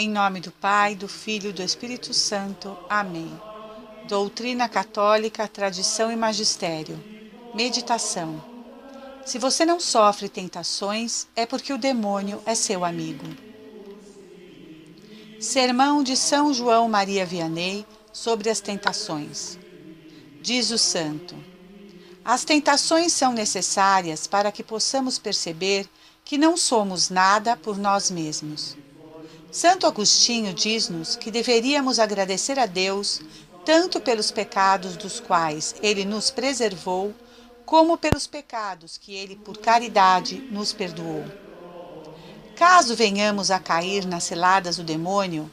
Em nome do Pai, do Filho e do Espírito Santo. Amém. Doutrina católica, tradição e magistério. Meditação. Se você não sofre tentações, é porque o demônio é seu amigo. Sermão de São João Maria Vianney sobre as tentações. Diz o santo: as tentações são necessárias para que possamos perceber que não somos nada por nós mesmos. Santo Agostinho diz-nos que deveríamos agradecer a Deus tanto pelos pecados dos quais Ele nos preservou, como pelos pecados que Ele, por caridade, nos perdoou. Caso venhamos a cair nas ciladas do demônio,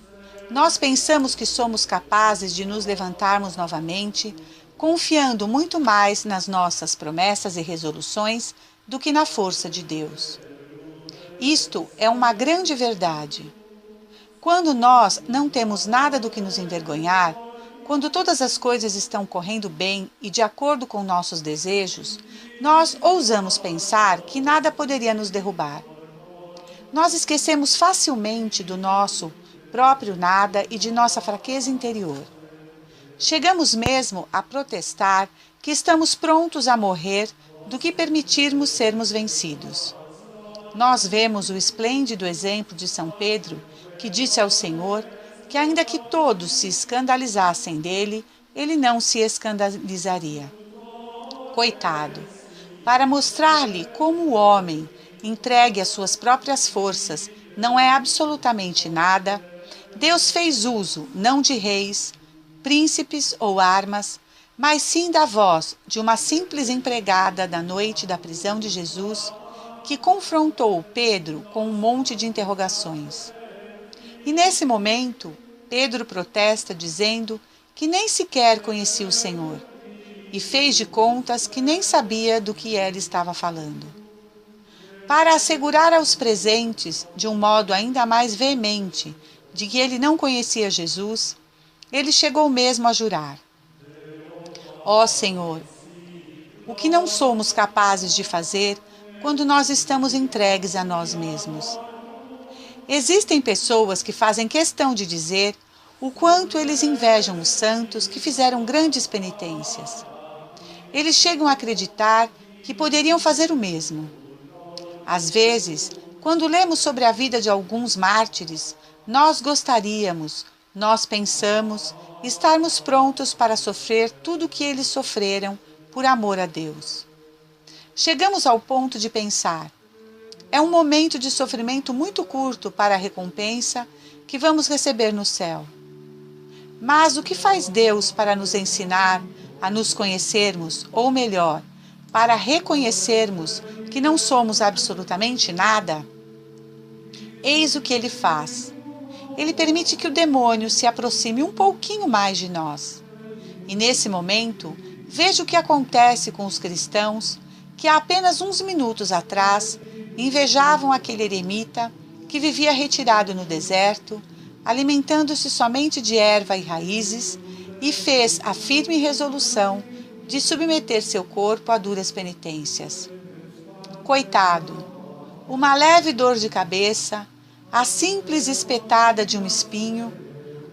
nós pensamos que somos capazes de nos levantarmos novamente, confiando muito mais nas nossas promessas e resoluções do que na força de Deus. Isto é uma grande verdade. Quando nós não temos nada do que nos envergonhar, quando todas as coisas estão correndo bem e de acordo com nossos desejos, nós ousamos pensar que nada poderia nos derrubar. Nós esquecemos facilmente do nosso próprio nada e de nossa fraqueza interior. Chegamos mesmo a protestar que estamos prontos a morrer do que permitirmos sermos vencidos. Nós vemos o esplêndido exemplo de São Pedro, que disse ao Senhor que, ainda que todos se escandalizassem dele, ele não se escandalizaria. Coitado! Para mostrar-lhe como o homem, entregue às suas próprias forças, não é absolutamente nada, Deus fez uso não de reis, príncipes ou armas, mas sim da voz de uma simples empregada da noite da prisão de Jesus, que confrontou Pedro com um monte de interrogações. E nesse momento, Pedro protesta dizendo que nem sequer conhecia o Senhor e fez de contas que nem sabia do que ele estava falando. Para assegurar aos presentes, de um modo ainda mais veemente, de que ele não conhecia Jesus, ele chegou mesmo a jurar: ó Senhor, o que não somos capazes de fazer quando nós estamos entregues a nós mesmos. Existem pessoas que fazem questão de dizer o quanto eles invejam os santos que fizeram grandes penitências. Eles chegam a acreditar que poderiam fazer o mesmo. Às vezes, quando lemos sobre a vida de alguns mártires, nós pensamos estarmos prontos para sofrer tudo o que eles sofreram por amor a Deus. Chegamos ao ponto de pensar: é um momento de sofrimento muito curto para a recompensa que vamos receber no céu. Mas o que faz Deus para nos ensinar a nos conhecermos, ou melhor, para reconhecermos que não somos absolutamente nada? Eis o que Ele faz. Ele permite que o demônio se aproxime um pouquinho mais de nós. E nesse momento, veja o que acontece com os cristãos que há apenas uns minutos atrás invejavam aquele eremita que vivia retirado no deserto, alimentando-se somente de erva e raízes, e fez a firme resolução de submeter seu corpo a duras penitências. Coitado! Uma leve dor de cabeça, a simples espetada de um espinho,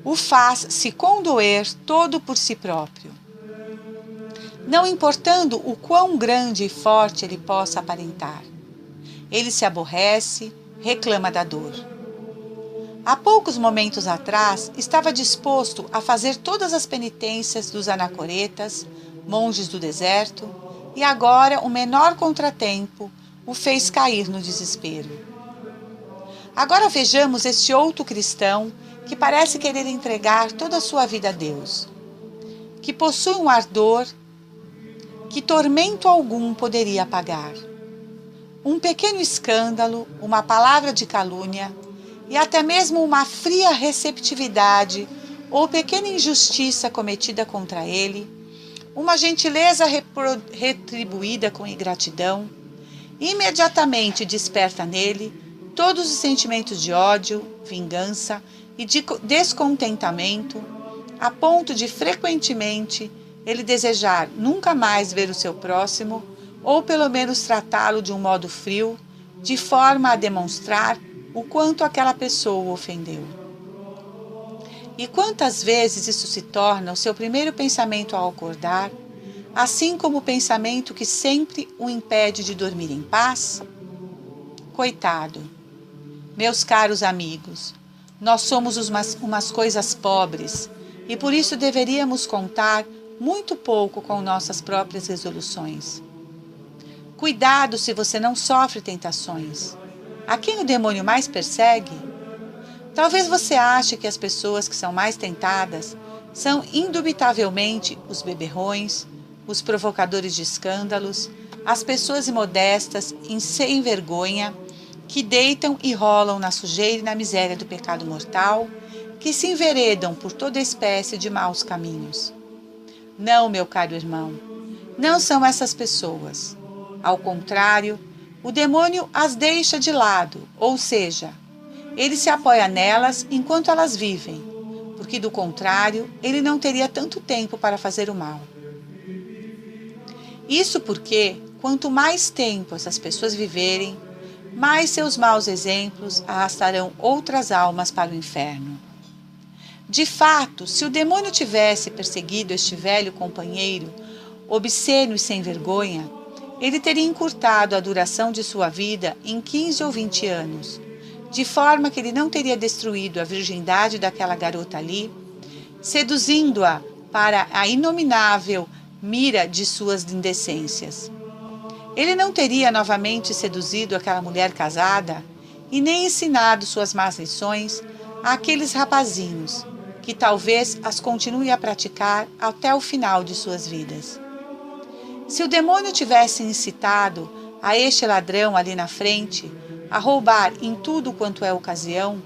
o faz se condoer todo por si próprio, não importando o quão grande e forte ele possa aparentar. Ele se aborrece, reclama da dor. Há poucos momentos atrás, estava disposto a fazer todas as penitências dos anacoretas, monges do deserto, e agora o menor contratempo o fez cair no desespero. Agora vejamos este outro cristão que parece querer entregar toda a sua vida a Deus, que possui um ardor que tormento algum poderia apagar. Um pequeno escândalo, uma palavra de calúnia e até mesmo uma fria receptividade ou pequena injustiça cometida contra ele, uma gentileza retribuída com ingratidão, imediatamente desperta nele todos os sentimentos de ódio, vingança e de descontentamento, a ponto de frequentemente ele desejar nunca mais ver o seu próximo, ou pelo menos tratá-lo de um modo frio, de forma a demonstrar o quanto aquela pessoa o ofendeu. E quantas vezes isso se torna o seu primeiro pensamento ao acordar, assim como o pensamento que sempre o impede de dormir em paz? Coitado! Meus caros amigos, nós somos umas coisas pobres e por isso deveríamos contar muito pouco com nossas próprias resoluções. Cuidado se você não sofre tentações. A quem o demônio mais persegue? Talvez você ache que as pessoas que são mais tentadas são indubitavelmente os beberrões, os provocadores de escândalos, as pessoas imodestas, sem vergonha, que deitam e rolam na sujeira e na miséria do pecado mortal, que se enveredam por toda espécie de maus caminhos. Não, meu caro irmão, não são essas pessoas. Ao contrário, o demônio as deixa de lado, ou seja, ele se apoia nelas enquanto elas vivem, porque do contrário, ele não teria tanto tempo para fazer o mal. Isso porque, quanto mais tempo essas pessoas viverem, mais seus maus exemplos arrastarão outras almas para o inferno. De fato, se o demônio tivesse perseguido este velho companheiro, obsceno e sem vergonha, ele teria encurtado a duração de sua vida em 15 ou 20 anos, de forma que ele não teria destruído a virgindade daquela garota ali, seduzindo-a para a inominável mira de suas indecências. Ele não teria novamente seduzido aquela mulher casada e nem ensinado suas más lições àqueles rapazinhos, que talvez as continue a praticar até o final de suas vidas. Se o demônio tivesse incitado a este ladrão ali na frente a roubar em tudo quanto é ocasião,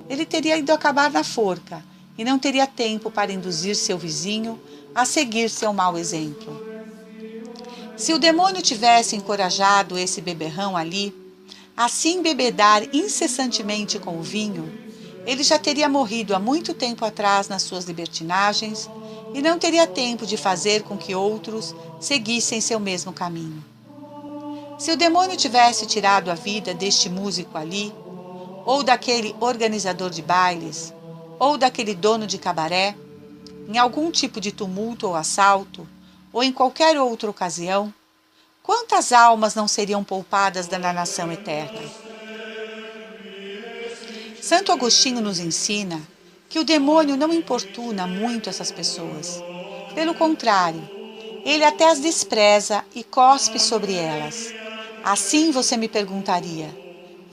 ele teria ido acabar na forca e não teria tempo para induzir seu vizinho a seguir seu mau exemplo. Se o demônio tivesse encorajado esse beberrão ali a se embebedar incessantemente com o vinho, ele já teria morrido há muito tempo atrás nas suas libertinagens e não teria tempo de fazer com que outros seguissem seu mesmo caminho. Se o demônio tivesse tirado a vida deste músico ali, ou daquele organizador de bailes, ou daquele dono de cabaré, em algum tipo de tumulto ou assalto, ou em qualquer outra ocasião, quantas almas não seriam poupadas da danação eterna? Santo Agostinho nos ensina que o demônio não importuna muito essas pessoas. Pelo contrário, ele até as despreza e cospe sobre elas. Assim você me perguntaria: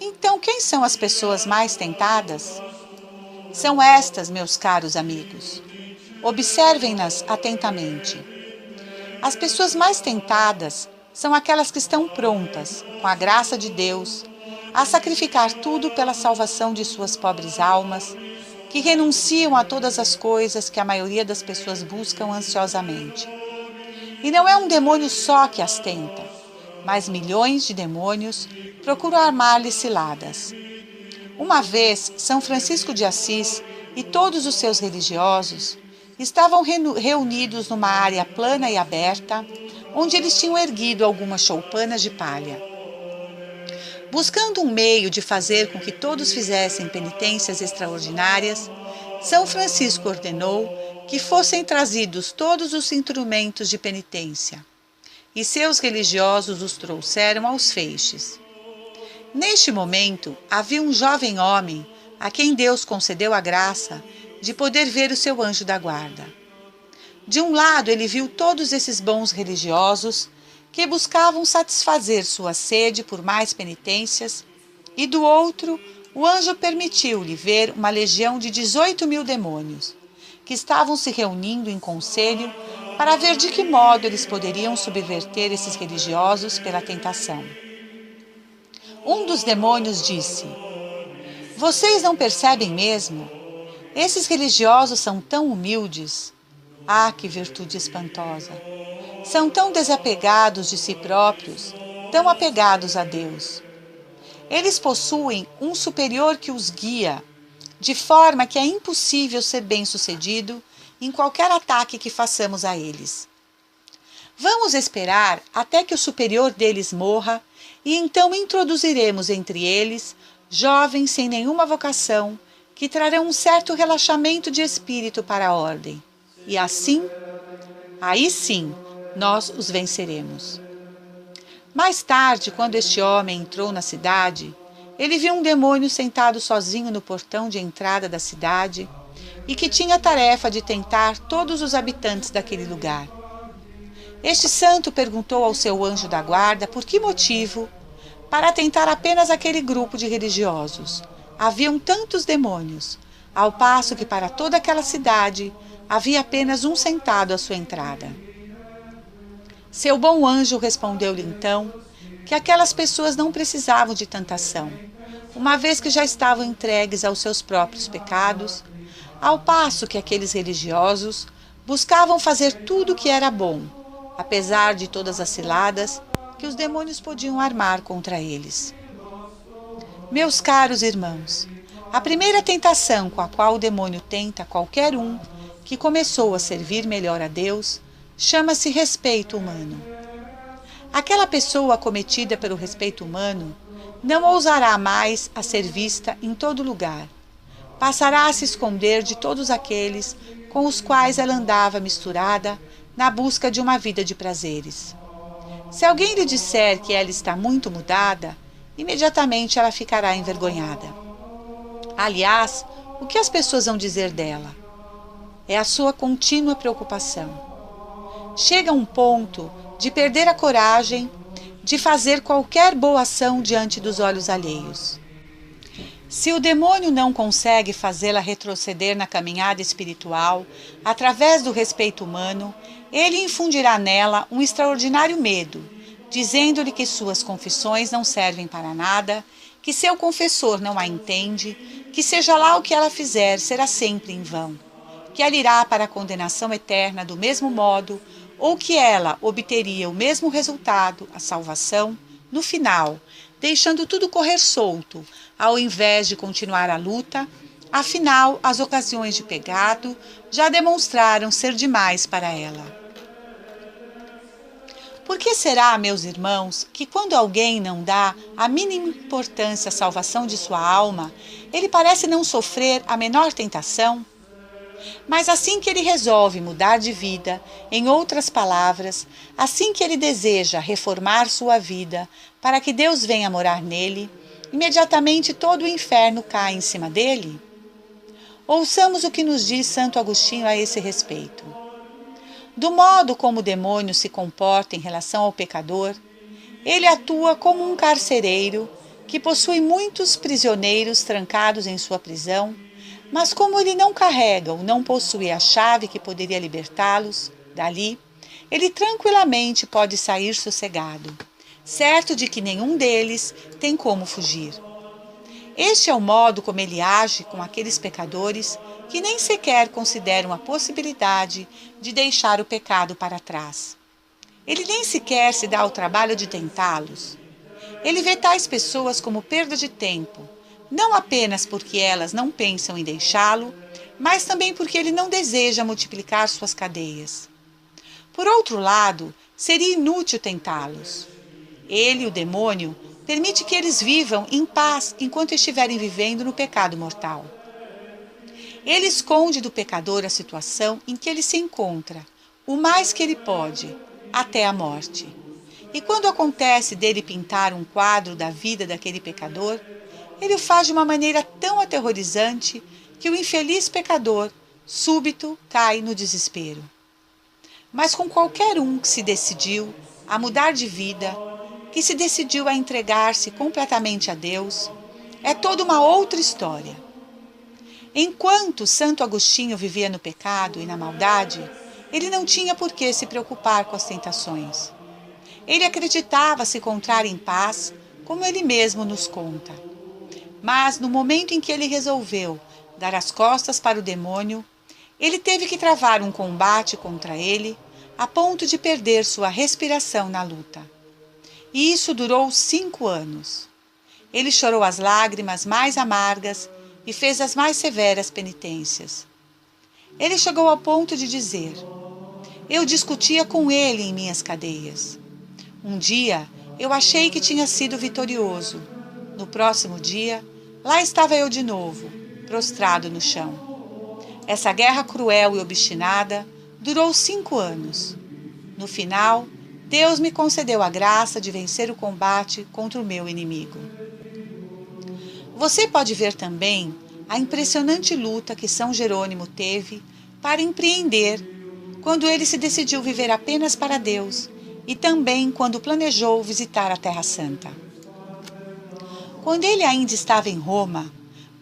então quem são as pessoas mais tentadas? São estas, meus caros amigos. Observem-nas atentamente. As pessoas mais tentadas são aquelas que estão prontas, com a graça de Deus, a sacrificar tudo pela salvação de suas pobres almas, que renunciam a todas as coisas que a maioria das pessoas buscam ansiosamente. E não é um demônio só que as tenta, mas milhões de demônios procuram armar-lhes ciladas. Uma vez, São Francisco de Assis e todos os seus religiosos estavam reunidos numa área plana e aberta, onde eles tinham erguido algumas choupanas de palha. Buscando um meio de fazer com que todos fizessem penitências extraordinárias, São Francisco ordenou que fossem trazidos todos os instrumentos de penitência, e seus religiosos os trouxeram aos feixes. Neste momento, havia um jovem homem a quem Deus concedeu a graça de poder ver o seu anjo da guarda. De um lado, ele viu todos esses bons religiosos que buscavam satisfazer sua sede por mais penitências, e do outro, o anjo permitiu-lhe ver uma legião de 18.000 demônios, que estavam se reunindo em conselho para ver de que modo eles poderiam subverter esses religiosos pela tentação. Um dos demônios disse: "Vocês não percebem mesmo? Esses religiosos são tão humildes. Ah, que virtude espantosa! São tão desapegados de si próprios, tão apegados a Deus. Eles possuem um superior que os guia, de forma que é impossível ser bem-sucedido em qualquer ataque que façamos a eles. Vamos esperar até que o superior deles morra e então introduziremos entre eles jovens sem nenhuma vocação que trarão um certo relaxamento de espírito para a ordem. E assim, aí sim, nós os venceremos. Mais tarde, quando este homem entrou na cidade, ele viu um demônio sentado sozinho no portão de entrada da cidade e que tinha a tarefa de tentar todos os habitantes daquele lugar. Este santo perguntou ao seu anjo da guarda por que motivo, para tentar apenas aquele grupo de religiosos, haviam tantos demônios, ao passo que para toda aquela cidade havia apenas um sentado à sua entrada. Seu bom anjo respondeu-lhe então que aquelas pessoas não precisavam de tanta ação, uma vez que já estavam entregues aos seus próprios pecados, ao passo que aqueles religiosos buscavam fazer tudo o que era bom, apesar de todas as ciladas que os demônios podiam armar contra eles. Meus caros irmãos, a primeira tentação com a qual o demônio tenta qualquer um que começou a servir melhor a Deus chama-se respeito humano. Aquela pessoa acometida pelo respeito humano não ousará mais a ser vista em todo lugar. Passará a se esconder de todos aqueles com os quais ela andava misturada na busca de uma vida de prazeres. Se alguém lhe disser que ela está muito mudada, imediatamente ela ficará envergonhada. Aliás, o que as pessoas vão dizer dela? É a sua contínua preocupação. Chega a um ponto de perder a coragem de fazer qualquer boa ação diante dos olhos alheios. Se o demônio não consegue fazê-la retroceder na caminhada espiritual através do respeito humano, ele infundirá nela um extraordinário medo, dizendo-lhe que suas confissões não servem para nada, que seu confessor não a entende, que seja lá o que ela fizer será sempre em vão, que ela irá para a condenação eterna do mesmo modo, ou que ela obteria o mesmo resultado, a salvação, no final, deixando tudo correr solto, ao invés de continuar a luta. Afinal, as ocasiões de pecado já demonstraram ser demais para ela. Por que será, meus irmãos, que quando alguém não dá a mínima importância à salvação de sua alma, ele parece não sofrer a menor tentação? Mas assim que ele resolve mudar de vida, em outras palavras, assim que ele deseja reformar sua vida para que Deus venha morar nele, imediatamente todo o inferno cai em cima dele? Ouçamos o que nos diz Santo Agostinho a esse respeito. Do modo como o demônio se comporta em relação ao pecador, ele atua como um carcereiro que possui muitos prisioneiros trancados em sua prisão, mas como ele não carrega ou não possui a chave que poderia libertá-los dali, ele tranquilamente pode sair sossegado, certo de que nenhum deles tem como fugir. Este é o modo como ele age com aqueles pecadores que nem sequer consideram a possibilidade de deixar o pecado para trás. Ele nem sequer se dá o trabalho de tentá-los. Ele vê tais pessoas como perda de tempo, não apenas porque elas não pensam em deixá-lo, mas também porque ele não deseja multiplicar suas cadeias. Por outro lado, seria inútil tentá-los. Ele, o demônio, permite que eles vivam em paz enquanto estiverem vivendo no pecado mortal. Ele esconde do pecador a situação em que ele se encontra, o mais que ele pode, até a morte. E quando acontece dele pintar um quadro da vida daquele pecador, ele o faz de uma maneira tão aterrorizante que o infeliz pecador, súbito, cai no desespero. Mas com qualquer um que se decidiu a mudar de vida, que se decidiu a entregar-se completamente a Deus, é toda uma outra história. Enquanto Santo Agostinho vivia no pecado e na maldade, ele não tinha por que se preocupar com as tentações. Ele acreditava se encontrar em paz, como ele mesmo nos conta. Mas no momento em que ele resolveu dar as costas para o demônio, ele teve que travar um combate contra ele, a ponto de perder sua respiração na luta. E isso durou 5 anos. Ele chorou as lágrimas mais amargas e fez as mais severas penitências. Ele chegou ao ponto de dizer: eu discutia com ele em minhas cadeias. Um dia, eu achei que tinha sido vitorioso. No próximo dia, lá estava eu de novo, prostrado no chão. Essa guerra cruel e obstinada durou 5 anos. No final, Deus me concedeu a graça de vencer o combate contra o meu inimigo. Você pode ver também a impressionante luta que São Jerônimo teve para empreender quando ele se decidiu viver apenas para Deus e também quando planejou visitar a Terra Santa. Quando ele ainda estava em Roma,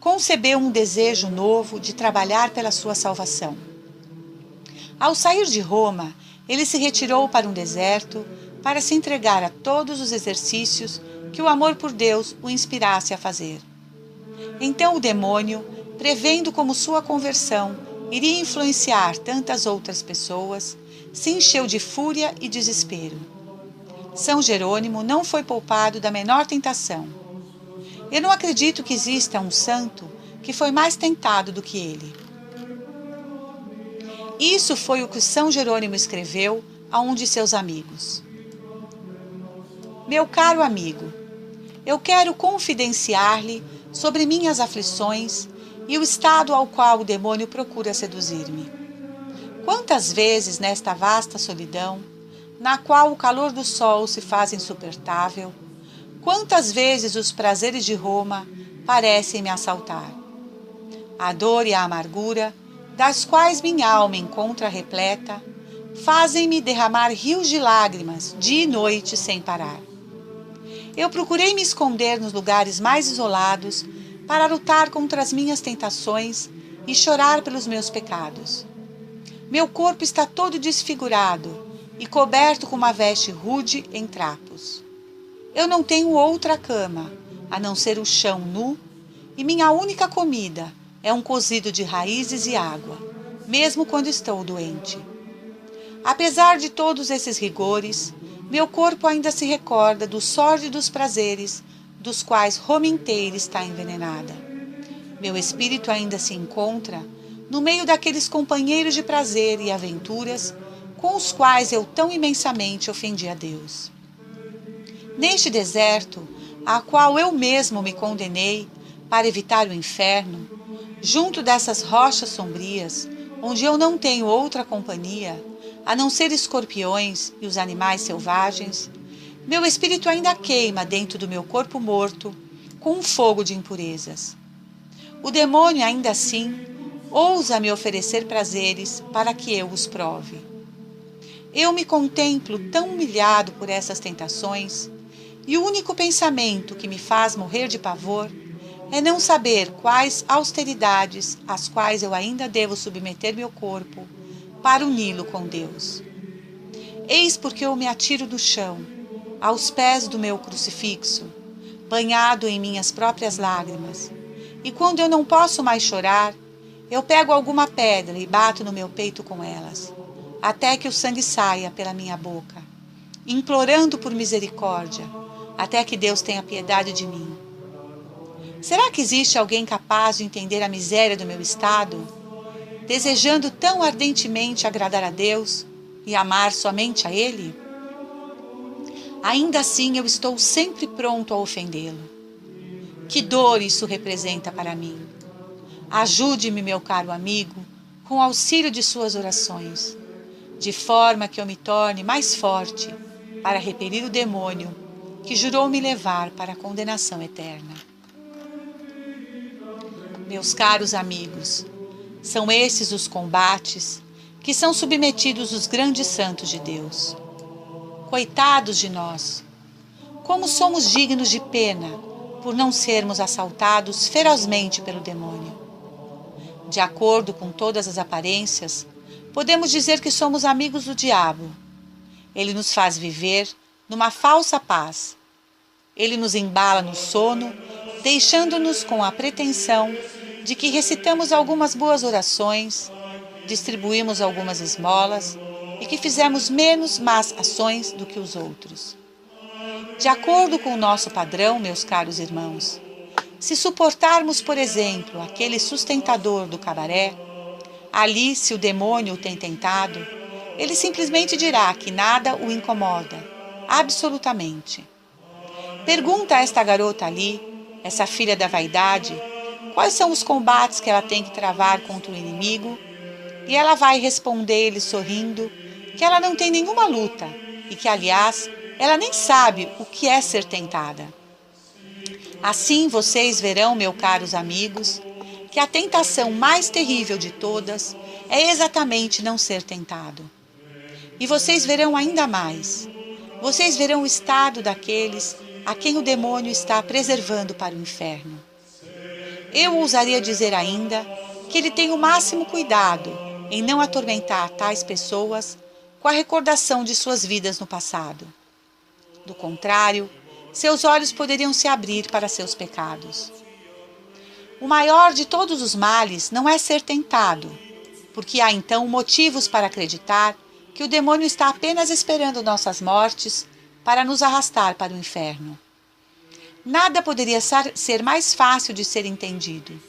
concebeu um desejo novo de trabalhar pela sua salvação. Ao sair de Roma, ele se retirou para um deserto para se entregar a todos os exercícios que o amor por Deus o inspirasse a fazer. Então o demônio, prevendo como sua conversão iria influenciar tantas outras pessoas, se encheu de fúria e desespero. São Jerônimo não foi poupado da menor tentação. Eu não acredito que exista um santo que foi mais tentado do que ele. Isso foi o que São Jerônimo escreveu a um de seus amigos. Meu caro amigo, eu quero confidenciar-lhe sobre minhas aflições e o estado ao qual o demônio procura seduzir-me. Quantas vezes nesta vasta solidão, na qual o calor do sol se faz insuportável, quantas vezes os prazeres de Roma parecem me assaltar. A dor e a amargura, das quais minha alma encontra repleta, fazem-me derramar rios de lágrimas dia e noite sem parar. Eu procurei me esconder nos lugares mais isolados para lutar contra as minhas tentações e chorar pelos meus pecados. Meu corpo está todo desfigurado e coberto com uma veste rude em trapos. Eu não tenho outra cama, a não ser o chão nu, e minha única comida é um cozido de raízes e água, mesmo quando estou doente. Apesar de todos esses rigores, meu corpo ainda se recorda dos sórdidos prazeres dos quais Roma inteira está envenenada. Meu espírito ainda se encontra no meio daqueles companheiros de prazer e aventuras com os quais eu tão imensamente ofendi a Deus. Neste deserto, a qual eu mesmo me condenei para evitar o inferno, junto dessas rochas sombrias, onde eu não tenho outra companhia, a não ser escorpiões e os animais selvagens, meu espírito ainda queima dentro do meu corpo morto com um fogo de impurezas. O demônio, ainda assim, ousa me oferecer prazeres para que eu os prove. Eu me contemplo tão humilhado por essas tentações, e o único pensamento que me faz morrer de pavor é não saber quais austeridades às quais eu ainda devo submeter meu corpo para uni-lo com Deus. Eis porque eu me atiro do chão, aos pés do meu crucifixo, banhado em minhas próprias lágrimas, e quando eu não posso mais chorar, eu pego alguma pedra e bato no meu peito com elas, até que o sangue saia pela minha boca, implorando por misericórdia, até que Deus tenha piedade de mim. Será que existe alguém capaz de entender a miséria do meu estado, desejando tão ardentemente agradar a Deus e amar somente a Ele? Ainda assim eu estou sempre pronto a ofendê-lo. Que dor isso representa para mim! Ajude-me, meu caro amigo, com o auxílio de suas orações, de forma que eu me torne mais forte para repelir o demônio que jurou me levar para a condenação eterna. Meus caros amigos, são esses os combates que são submetidos os grandes santos de Deus. Coitados de nós! Como somos dignos de pena por não sermos assaltados ferozmente pelo demônio. De acordo com todas as aparências, podemos dizer que somos amigos do diabo. Ele nos faz viver numa falsa paz. Ele nos embala no sono, deixando-nos com a pretensão de que recitamos algumas boas orações, distribuímos algumas esmolas e que fizemos menos más ações do que os outros. De acordo com o nosso padrão, meus caros irmãos, se suportarmos, por exemplo, aquele sustentador do cabaré, ali, se o demônio o tem tentado, ele simplesmente dirá que nada o incomoda, absolutamente. Pergunta a esta garota ali, essa filha da vaidade, quais são os combates que ela tem que travar contra o inimigo, e ela vai responder-lhe sorrindo que ela não tem nenhuma luta e que, aliás, ela nem sabe o que é ser tentada. Assim vocês verão, meus caros amigos, que a tentação mais terrível de todas é exatamente não ser tentado. E vocês verão ainda mais. Vocês verão o estado daqueles a quem o demônio está preservando para o inferno. Eu ousaria dizer ainda que ele tem o máximo cuidado em não atormentar tais pessoas com a recordação de suas vidas no passado. Do contrário, seus olhos poderiam se abrir para seus pecados. O maior de todos os males não é ser tentado, porque há então motivos para acreditar que o demônio está apenas esperando nossas mortes para nos arrastar para o inferno. Nada poderia ser mais fácil de ser entendido.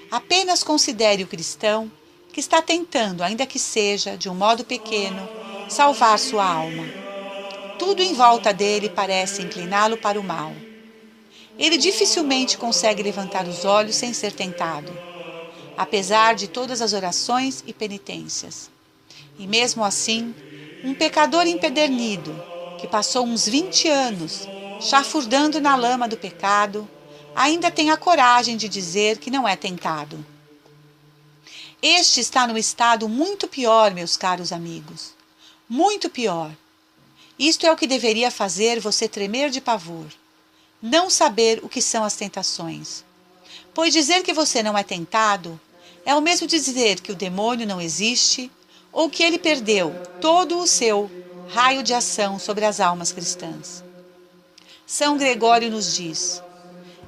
Apenas considere o cristão que está tentando, ainda que seja de um modo pequeno, salvar sua alma. Tudo em volta dele parece incliná-lo para o mal. Ele dificilmente consegue levantar os olhos sem ser tentado, apesar de todas as orações e penitências. E mesmo assim, um pecador empedernido, que passou uns 20 anos chafurdando na lama do pecado, ainda tem a coragem de dizer que não é tentado. Este está num estado muito pior, meus caros amigos. Muito pior. Isto é o que deveria fazer você tremer de pavor. Não saber o que são as tentações. Pois dizer que você não é tentado é o mesmo dizer que o demônio não existe ou que ele perdeu todo o seu raio de ação sobre as almas cristãs. São Gregório nos diz: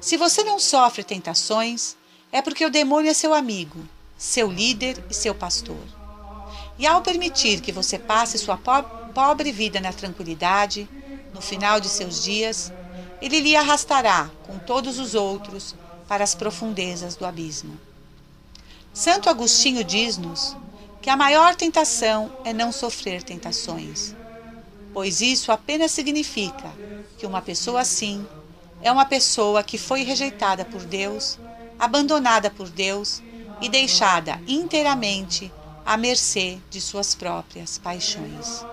se você não sofre tentações, é porque o demônio é seu amigo, seu líder e seu pastor. E ao permitir que você passe sua pobre vida na tranquilidade, no final de seus dias, ele lhe arrastará, com todos os outros, para as profundezas do abismo. Santo Agostinho diz-nos que a maior tentação é não sofrer tentações, pois isso apenas significa que uma pessoa assim é uma pessoa que foi rejeitada por Deus, abandonada por Deus e deixada inteiramente à mercê de suas próprias paixões.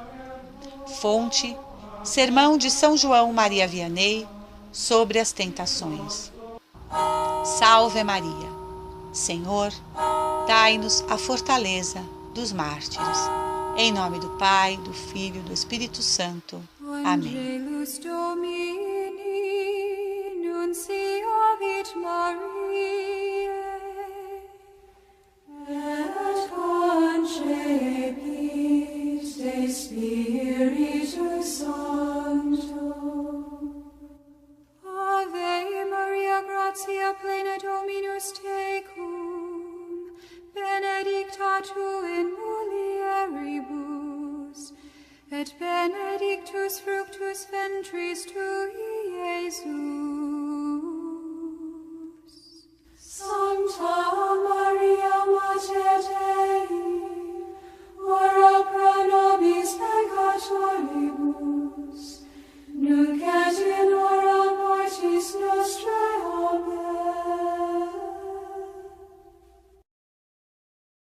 Fonte: Sermão de São João Maria Vianney sobre as tentações. Salve Maria! Senhor, dai-nos a fortaleza dos mártires. Em nome do Pai, do Filho e do Espírito Santo. Amém. Ave Maria, gratia plena Dominus tecum, benedicta tu